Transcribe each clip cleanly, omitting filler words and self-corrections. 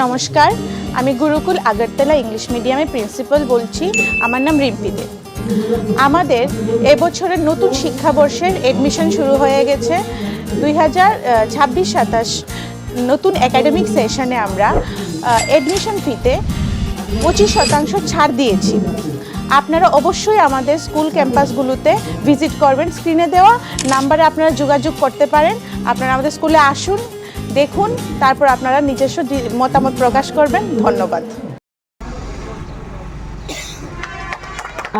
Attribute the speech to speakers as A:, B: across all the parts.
A: নমস্কার, আমি গুরুকুল আগরতলা ইংলিশ মিডিয়ামের প্রিন্সিপাল বলছি। আমার নাম রিম্পি দে। আমাদের এবছরের নতুন শিক্ষাবর্ষের এডমিশন শুরু হয়ে গেছে। 2026-27 নতুন একাডেমিক সেশনে আমরা এডমিশন ফিতে 25% ছাড় দিয়েছি। আপনারা অবশ্যই আমাদের স্কুল ক্যাম্পাসগুলোতে ভিজিট করবেন। স্ক্রিনে দেওয়া নাম্বারে আপনারা যোগাযোগ করতে পারেন। আপনারা আমাদের স্কুলে আসুন, দেখুন, তারপর আপনারা নিজস্ব মতামত প্রকাশ করবেন। ধন্যবাদ।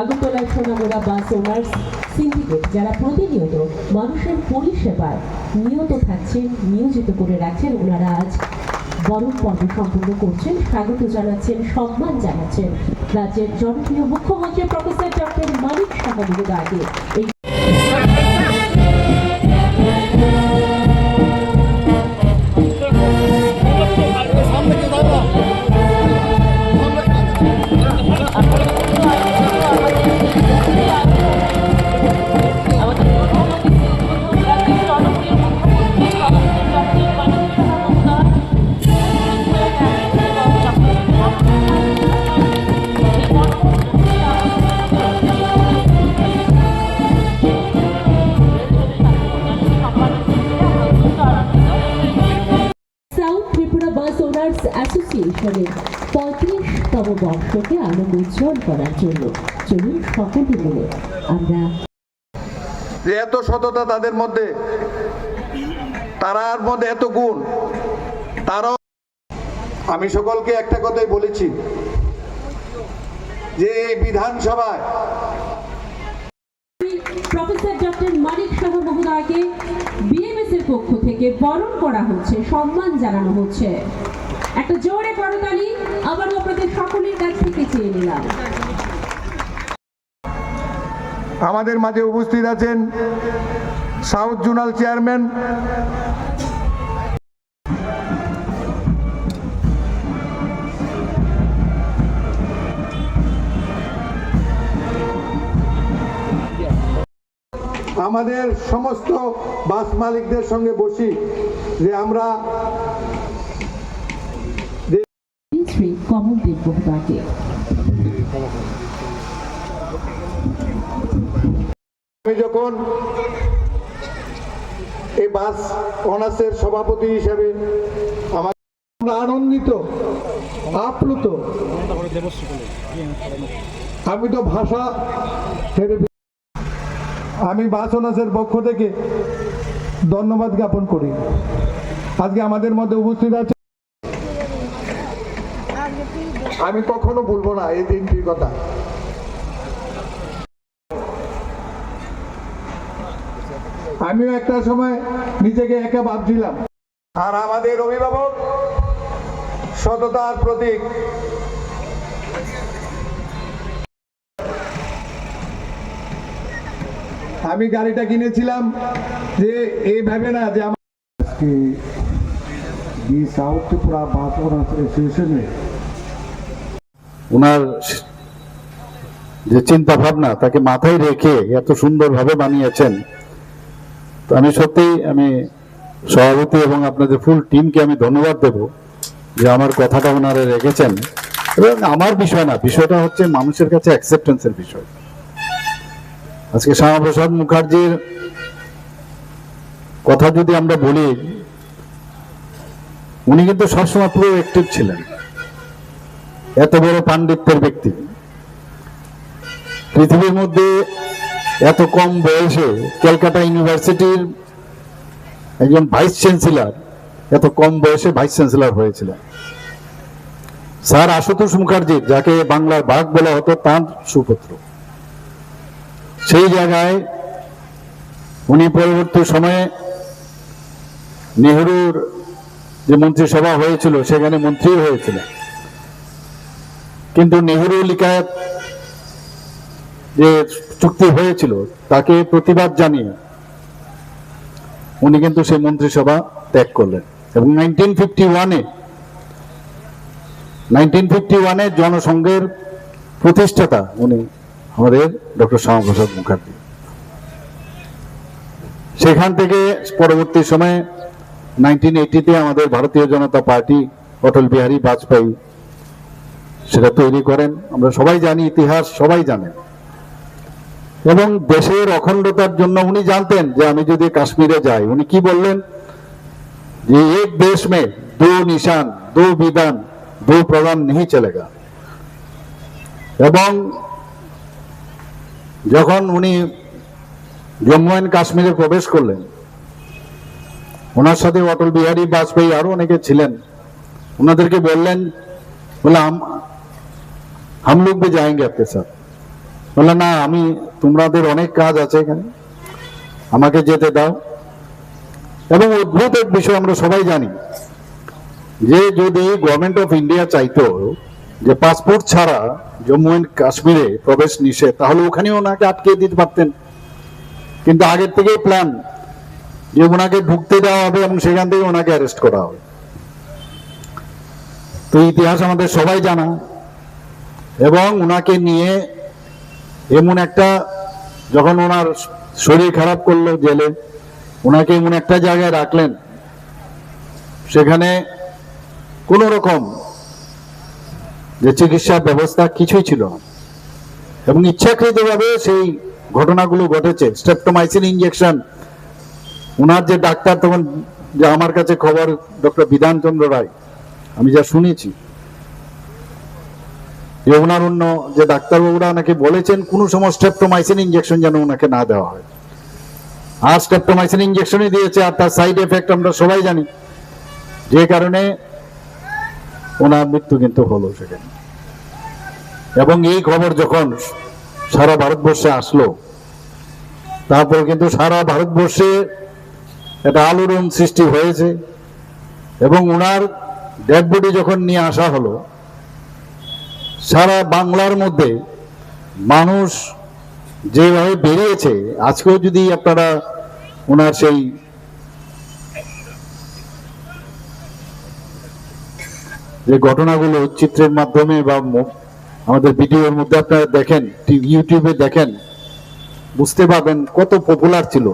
B: আগরতলায় সোনামুড়া বাস ওনার্স সিন্ডিকেট যারা প্রতিনিয়ত মানুষের পরিষেবায় নিয়ত থাকছেন, নিয়োজিত করে রাখছেন, ওনারা আজ বরণ পর্ব সম্পন্ন করছেন। স্বাগত জানাচ্ছেন, সম্মান জানাচ্ছেন রাজ্যের জনপ্রিয় মুখ্যমন্ত্রী প্রফেসর ডক্টর মানিক সাহা মহোদয়কে। অ্যাসোসিয়েশনের 35তম বর্ষকে আনন্দ উজ্জ্বল করার জন্য চলুন সকলে মিলে আমরা
C: যে এত সততা তাদের মধ্যে, তারার মধ্যে এত গুণ, তারাও আমি সকলকে একটা কথাই বলেছি যে এই বিধানসভায়
B: প্রফেসর ডক্টর মানিক সাহা মহোদয়কে বিএমএস এর পক্ষ থেকে বরণ করা হচ্ছে, সম্মান জানানো হচ্ছে। একটা জোরে করতালি আবারও আপনাদের সকলের কাছ থেকে চেয়ে নিলাম।
C: আমাদের মাঝে উপস্থিত আছেন সাউথ জোনাল চেয়ারম্যান আমাদের সমস্ত বাস মালিকদের সঙ্গে বসি যে আমরা
B: শ্রী কমলদেব মহোদয়কে
C: আমি যখন এই বাস অনার্সের সভাপতি হিসেবে আমরা আনন্দিত, আপ্লুত। আমি তো ভাষা হেরে, আমি বাস অনার্সের পক্ষ থেকে ধন্যবাদ জ্ঞাপন করি। আজকে আমাদের মধ্যে উপস্থিত আছে, আমি কখনো ভুলবো না এই দিনটির কথা। আমিও একটা সময় নিজেকে একা ভাবছিলাম, আর আমাদের অভিভাবক সততার প্রতীক। আমি গাড়িটা কিনেছিলাম যে এই ভাবে না যে সাউথ ত্রিপুরা বাস ওনার্স অ্যাসোসিয়েশনে
D: ওনার যে চিন্তা ভাবনা তাকে মাথায় রেখে এত সুন্দরভাবে বানিয়েছেন। তো আমি সভাপতি এবং আপনাদের ফুল টিমকে আমি ধন্যবাদ দেব যে আমার কথাটা ওনারা রেখেছেন। এবং আমার বিষয় না, বিষয়টা হচ্ছে মানুষের কাছে অ্যাকসেপ্টেন্সের বিষয়। আজকে শ্যামাপ্রসাদ মুখার্জির কথা যদি আমরা বলি, উনি কিন্তু সবসময় পুরো অ্যাক্টিভ ছিলেন। এত বড় পাণ্ডিত্যের ব্যক্তি, পৃথিবীর মধ্যে এত কম বয়সে ক্যালকাটা ইউনিভার্সিটির একজন ভাইস চ্যান্সেলর, এত কম বয়সে ভাইস চ্যান্সেলর হয়েছিলেন। স্যার আশুতোষ মুখার্জি, যাকে বাংলার বাঘ বলা হতো, তার সুপুত্র। সেই জায়গায় উনি পরবর্তী সময়ে নেহরুর যে মন্ত্রিসভা হয়েছিল সেখানে মন্ত্রী হয়েছিলেন। কিন্তু নেহরু লিকায়াত যে চুক্তি হয়েছিল তাকে প্রতিবাদ জানিয়ে উনি কিন্তু সেই মন্ত্রিসভা ত্যাগ করলেন। এবং 1951-এ জনসংঘের প্রতিষ্ঠাতা উনি আমাদের ডক্টর শ্যামাপ্রসাদ মুখার্জি। সেখান থেকে পরবর্তী সময়ে 1980-তে আমাদের ভারতীয় জনতা পার্টি অটল বিহারী বাজপেয়ী সেটা তৈরি করেন। আমরা সবাই জানি, ইতিহাস সবাই জানেন। এবং দেশের অখণ্ডতার জন্য উনি জানতেন যে আমি যদি কাশ্মীরে যাই, উনি কি বললেন যে এক দেশ মে দো নিশান দো বিধান দো প্রধান नहीं চলেগা। এবং যখন উনি জম্মু অ্যান্ড কাশ্মীরে প্রবেশ করলেন, ওনার সাথে অটল বিহারী বাজপেয়ী আরো অনেকে ছিলেন, ওনাদেরকে বললেন, বলে हम लोग भी जाएंगे आपके साथ। বললেন না, আমি তোমাদের অনেক কাজ আছে এখানে, আমাকে যেতে দাও। এবং অদ্ভুত এক বিষয় আমরা সবাই জানি যে যদি গভর্নমেন্ট অফ ইন্ডিয়া চাইতো যে পাসপোর্ট ছাড়া জম্মু অ্যান্ড কাশ্মীরে প্রবেশ নিষেধ, তাহলে ওখানে ওনাকে আটকে দিতে পারতেন। কিন্তু আগের থেকেই প্ল্যান যে ওনাকে ঢুকতে দেওয়া হবে এবং সেখান থেকে ওনাকে অ্যারেস্ট করা হবে। তো ইতিহাস আমাদের সবাই জানা। এবং ওনাকে নিয়ে এমন একটা, যখন ওনার শরীর খারাপ করলো জেলে, ওনাকে এমন একটা জায়গায় রাখলেন সেখানে কোন রকম যে চিকিৎসা ব্যবস্থা কিছুই ছিল না। এবং ইচ্ছাকৃতভাবে সেই ঘটনাগুলো ঘটেছে। স্ট্রেপ্টোমাইসিন ইনজেকশন, ওনার যে ডাক্তার তখন, যে আমার কাছে খবর ডক্টর বিধান চন্দ্র রায়, আমি যা শুনেছি যে ওনার অন্য যে ডাক্তারবাবুরা ওনাকে বলেছেন কোনো সময় স্ট্রেপ্টোমাইসিন ইনজেকশন যেন ওনাকে না দেওয়া হয়। আর স্ট্রেপ্টোমাইসিন ইনজেকশনই দিয়েছে, আর তার সাইড এফেক্ট আমরা সবাই জানি, যে কারণে ওনার মৃত্যু কিন্তু হলো সেখানে। এবং এই খবর যখন সারা ভারতবর্ষে আসলো, তারপর কিন্তু সারা ভারতবর্ষে একটা আলোড়ন সৃষ্টি হয়েছে। এবং ওনার ডেড বডি যখন নিয়ে আসা হলো, সারা বাংলার মধ্যে মানুষ যেভাবে বেরিয়েছে, আজকেও যদি আপনারা ওনার সেই যে ঘটনাগুলো চিত্রের মাধ্যমে বা আমাদের ভিডিওর মধ্যে আপনারা দেখেন, ইউটিউবে দেখেন, বুঝতে পারবেন কত পপুলার ছিল।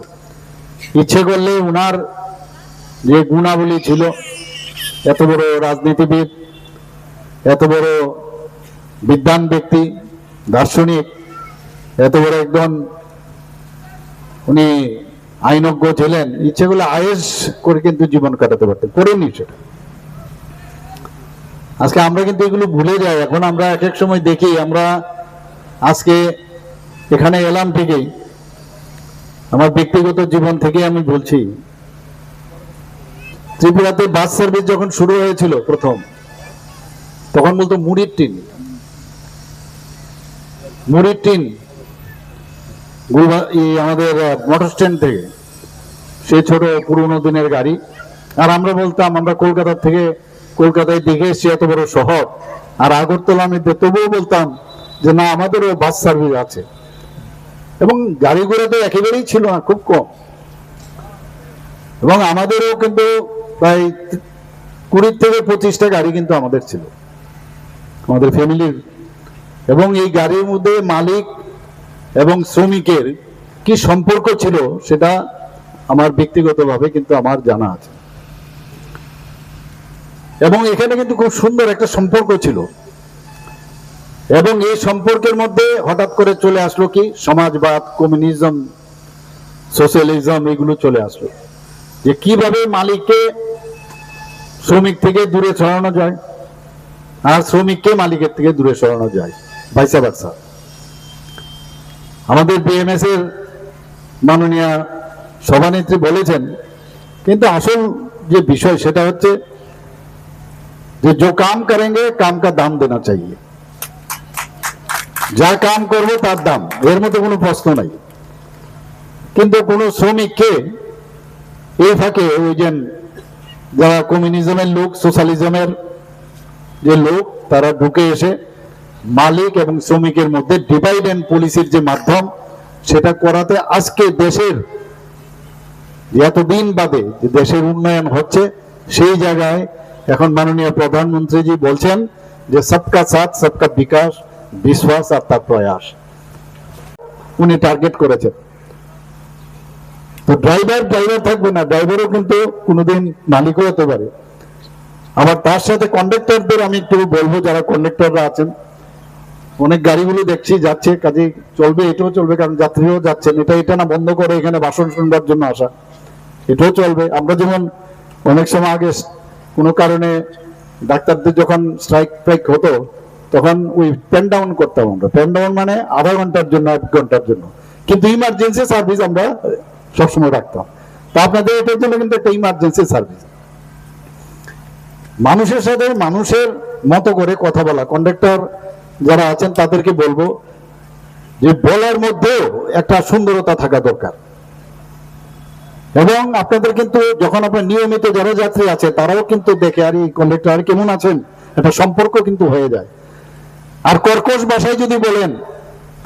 D: ইচ্ছে করলে ওনার যে গুণাবলী ছিল, এত বড় রাজনীতিবিদ, এত বড় বিদ্বান ব্যক্তি, দার্শনিক, এত বড় একজন উনি আইনজ্ঞ ছিলেন, ইচ্ছে করলে আয়েশ করে কিন্তু জীবন কাটাতে পারতেন, করেনি সেটা। আজকে আমরা কিন্তু এগুলো ভুলে যাই। এখন আমরা এক এক সময় দেখি, আমরা আজকে এখানে এলাম ঠিকই, আমার ব্যক্তিগত জীবন থেকে আমি বলছি, ত্রিপুরাতে বাস সার্ভিস যখন শুরু হয়েছিল প্রথম, তখন বলতো মুড়ির টিন, মুড়ির টিন আমাদের মোটর স্ট্যান্ড থেকে, সেই ছোট পুরোনো দিনের গাড়ি। আর আমরা বলতাম, আমরা কলকাতা থেকে, কলকাতায় দেখে এসেছি এত বড় শহর, আর আগরতলা আমি তবুও বলতাম যে না, আমাদেরও বাস সার্ভিস আছে। এবং গাড়ি ঘোড়া তো একেবারেই ছিল না, খুব কম। এবং আমাদেরও কিন্তু প্রায় 20 থেকে 25টা গাড়ি কিন্তু আমাদের ছিল, আমাদের ফ্যামিলির। এবং এই গাড়ির মধ্যে মালিক এবং শ্রমিকের কি সম্পর্ক ছিল সেটা আমার ব্যক্তিগতভাবে কিন্তু আমার জানা আছে। এবং এখানে কিন্তু খুব সুন্দর একটা সম্পর্ক ছিল। এবং এই সম্পর্কের মধ্যে হঠাৎ করে চলে আসলো কি সমাজবাদ, কমিউনিজম, সোশ্যালিজম, এগুলো চলে আসলো। যে কিভাবে মালিককে শ্রমিক থেকে দূরে সরানো যায়, আর শ্রমিককে মালিকের থেকে দূরে সরানো যায়, ভাইসা ভার্সা। আমাদের বিএমএস এর মাননীয় সভানেত্রী বলেছেন, কিন্তু আসল যে বিষয় সেটা হচ্ছে যে जो काम करेंगे काम का दाम देना चाहिए। যা কাম করবো তার দাম, এর মধ্যে কোনো প্রশ্ন নাই। কিন্তু কোন শ্রমিককে এই ফাঁকে ওই যে যারা কমিউনিজমের লোক, সোশ্যালিজমের যে লোক, তারা ঢুকে এসে মালিক এবং শ্রমিকের মধ্যে ডিভাইড এন্ড পলিসির যে মাধ্যম, সেটা করাতে আজকে দেশের এতদিন বাদে যে দেশের উন্নয়ন হচ্ছে, সেই জায়গায় এখন মাননীয় প্রধানমন্ত্রীজি বলছেন যে সবকা সাথ সবকা বিকাশ, বিশ্বাস আর তার প্রয়াস উনি টার্গেট করেছেন। তো ড্রাইভার থাকবে না, ড্রাইভারও কিন্তু কোনোদিন মালিকও হতে পারে। আবার তার সাথে কন্ডাক্টরদের আমি একটু বলবো, যারা কন্ডাক্টররা আছেন, অনেক গাড়িগুলো দেখছি যাচ্ছে, কাজে চলবে, এটাও চলবে, কারণ যাত্রীরাও যাচ্ছেন, এটা না বন্ধ করে এখানে ভাষণ শুনবার জন্য আসা, এটাও চলবে। আমরা যেমন অনেক সময় আগে কোনো কারণে ডাক্তারদের যখন স্ট্রাইক হতো, তখন ওই পেন ডাউন করতাম আমরা। পেন ডাউন মানে আধা ঘন্টার জন্য, 1 ঘন্টার জন্য, কিন্তু ইমার্জেন্সি সার্ভিস আমরা সবসময় রাখতাম। তা আপনাদের এটার জন্য কিন্তু একটা ইমার্জেন্সি সার্ভিস। মানুষের সাথে মানুষের মতো করে কথা বলা, কন্ডাক্টর যারা আছেন তাদেরকে বলবো যে বলার মধ্যেও একটা সুন্দরতা থাকা দরকার। এবং আপনাদের কিন্তু যখন আপনার নিয়মিত যারা যাত্রী আছে তারাও কিন্তু দেখে, আর এই কন্ডাক্টর কেমন আছেন, একটা সম্পর্ক কিন্তু হয়ে যায়। আর কর্কশ ভাষায় যদি বলেন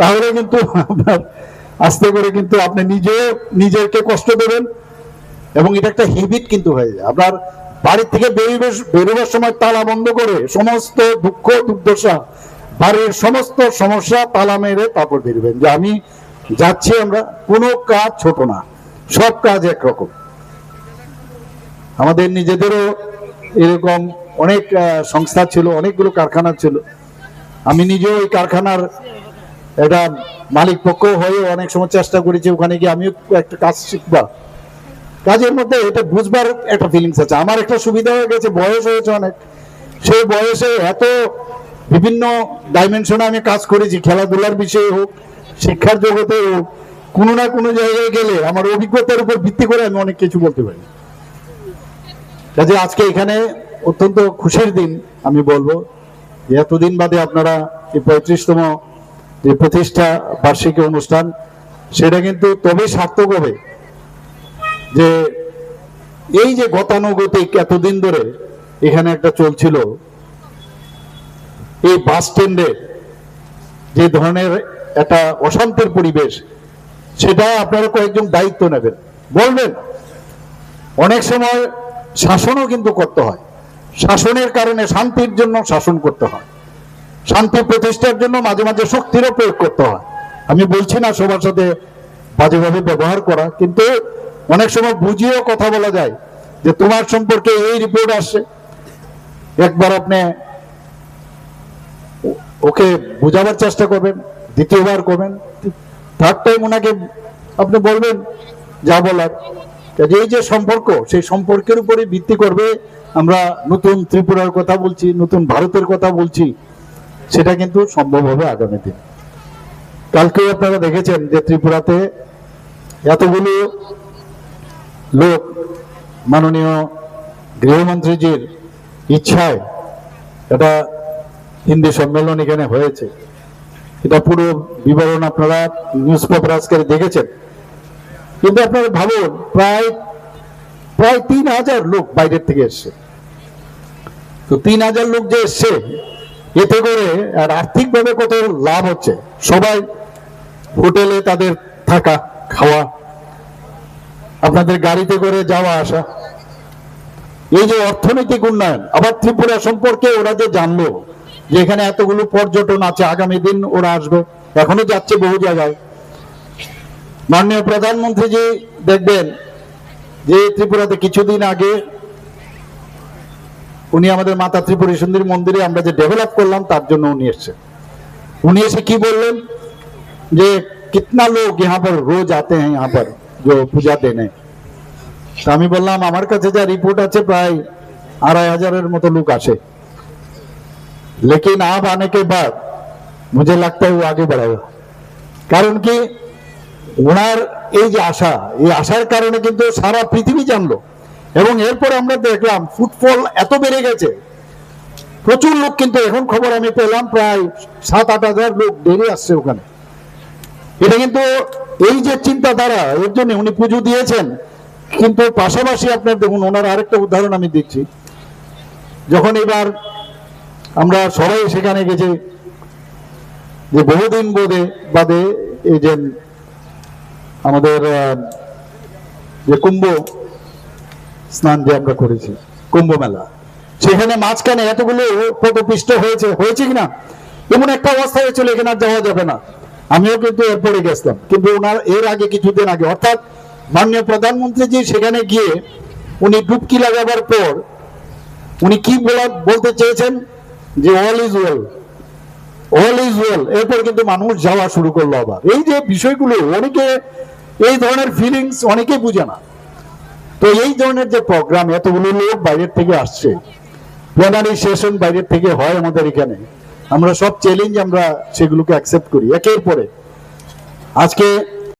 D: তাহলে কিন্তু আপনার আস্তে করে কিন্তু আপনি নিজেকে কষ্ট দেবেন, এবং এটা একটা হ্যাবিট কিন্তু হয়ে যায়। আপনার বাড়ির থেকে বেরোবার সময় তালা বন্ধ করে সমস্ত দুঃখ দুর্দশা, বাড়ির সমস্ত সমস্যা তালা মেরে তারপর বেরোবেন, যে আমি যাচ্ছি। আমরা কোনো কাজ ছোট না, সব কাজ একরকম। আমাদের নিজেদেরও এরকম অনেক সংস্থা ছিল, অনেকগুলো কারখানা ছিল। আমি নিজেও ওই কারখানার একটা মালিক পক্ষ হয়ে অনেক সময় চেষ্টা করেছি ওখানে গিয়ে আমিও একটা কাজ শিখবা। কাজের মধ্যে এটা বুঝবার একটা ফিলিংস আছে। আমার একটা সুবিধা হয়ে গেছে, বয়স হয়েছে অনেক, সেই বয়সে এত বিভিন্ন ডাইমেনশনে আমি কাজ করেছি, খেলাধুলার বিষয়ে হোক, শিক্ষার জগতে হোক, কোনো না কোনো জায়গায় গেলে আমার অভিজ্ঞতার উপর ভিত্তি করে আমি অনেক কিছু বলতে পারি। কাজে আজকে এখানে অত্যন্ত খুশির দিন। আমি বলবো যে এতদিন বাদে আপনারা এই 35তম যে প্রতিষ্ঠা বার্ষিকী অনুষ্ঠান, সেটা কিন্তু তবে সার্থক হবে যে এই যে গতানুগতিক এতদিন ধরে এখানে একটা চলছিল, এই বাস স্ট্যান্ডে যে ধরনের একটা অশান্তির পরিবেশ, সেটা আপনারা কয়েকজন দায়িত্ব নেবেন, বলবেন। অনেক সময় শাসনও কিন্তু করতে হয়, শাসনের কারণে শান্তির জন্য শাসন করতে হয়, শান্তি প্রতিষ্ঠার জন্য মাঝে মাঝে শক্তিরও প্রয়োগ করতে হয়। আমি বলছি না সবার সাথে বাজেভাবে ব্যবহার করা, কিন্তু অনেক সময় বুঝিয়েও কথা বলা যায় যে তোমার সম্পর্কে এই রিপোর্ট আসছে, একবার আপনি ওকে বোঝাবার চেষ্টা করবেন, দ্বিতীয়বার করবেন, থার্ড টাইম ওনাকে আপনি বলবেন যা বলার। এই যে সম্পর্ক, সেই সম্পর্কের উপরে ভিত্তি করবে আমরা নতুন ত্রিপুরার কথা বলছি, নতুন ভারতের কথা বলছি, সেটা কিন্তু সম্ভব হবে আগামী দিন। কালকে আপনারা দেখেছেন যে ত্রিপুরাতে এতগুলো লোক মাননীয় গৃহমন্ত্রীজির ইচ্ছায় এটা হিন্দি সম্মেলন এখানে হয়েছে। এটা পুরো বিবরণ আপনারা নিউজ পেপার আজকে দেখেছেন। কিন্তু আপনারা ভাবুন, প্রায় 3000 লোক বাইরের থেকে এসছে। তো 3000 লোক যে এসছে, এতে করে আর আর্থিকভাবে কত লাভ হচ্ছে। সবাই হোটেলে তাদের থাকা খাওয়া, আপনাদের গাড়িতে করে যাওয়া আসা, এই যে অর্থনৈতিক উন্নয়ন। আবার ত্রিপুরা সম্পর্কে ওরা যে জানলো যে এখানে এতগুলো পর্যটন আছে, আগামী দিন ওরা আসবে, এখনো যাচ্ছে বহু জায়গায়। মাননীয় প্রধানমন্ত্রীজি দেখবেন যে ত্রিপুরাতে কিছুদিন আগে উনি আমাদের মাতা ত্রিপুরা সুন্দরী মন্দিরে আমরা যে ডেভেলপ করলাম তার জন্য উনি এসেছেন। উনি এসে কি বললেন যে কিতনা লোক यहाँ पर रोज आते हैं यहाँ पर जो पूजा देने। তো আমি বললাম আমার কাছে যা রিপোর্ট আছে প্রায় 2500 মতো লোক আসে, लेकिन आप आने के बाद मुझे लगता है वो आगे बढ़ेगा। কারণ কি, ওনার এই যে আশা, এই আশার কারণে কিন্তু সারা পৃথিবী জানলো। এবং এরপর আমরা দেখলাম ফুটফল এত বেড়ে গেছে, প্রচুর লোক। কিন্তু এখন খবর আমি পেলাম প্রায় 7-8 হাজার লোক ডেলি আসছে ওখানে। এটা কিন্তু এই যে চিন্তাধারা, এর জন্য উনি পুজো দিয়েছেন। কিন্তু পাশাপাশি আপনার দেখুন, ওনার আরেকটা উদাহরণ আমি দিচ্ছি। যখন এবার আমরা সবাই সেখানে গেছি, যে বহুদিন বাদে এই যে আমাদের যে কুম্ভ স্নান যে আমরা করেছি, কুম্ভ মেলা, সেখানে মাঝখানে এতগুলো পদপিষ্ট হয়েছে কিনা, এমন একটা অবস্থা হয়েছিল এখানে আর যাওয়া যাবে না। আমিও কিন্তু এরপরে গেছিলাম, কিন্তু ওনার এর আগে কিছুদিন আগে, অর্থাৎ মাননীয় প্রধানমন্ত্রীজি সেখানে গিয়ে উনি ডুবকি লাগাবার পর উনি কি বলতে চেয়েছেন যে all is well, all is well. এরপর কিন্তু মানুষ যাওয়া শুরু করলো আবার। এই যে বিষয়গুলো অনেকে এই ধরনের ফিলিংস অনেকেই বুঝে না। তো এই ধরনের যে প্রোগ্রাম, এতগুলো লোক বাইরের থেকে আসছে, প্লেনারি সেশন বাইরের থেকে হয় আমাদের এখানে, আমরা সব চ্যালেঞ্জ আমরা সেগুলোকে অ্যাকসেপ্ট করি একের পরে। আজকে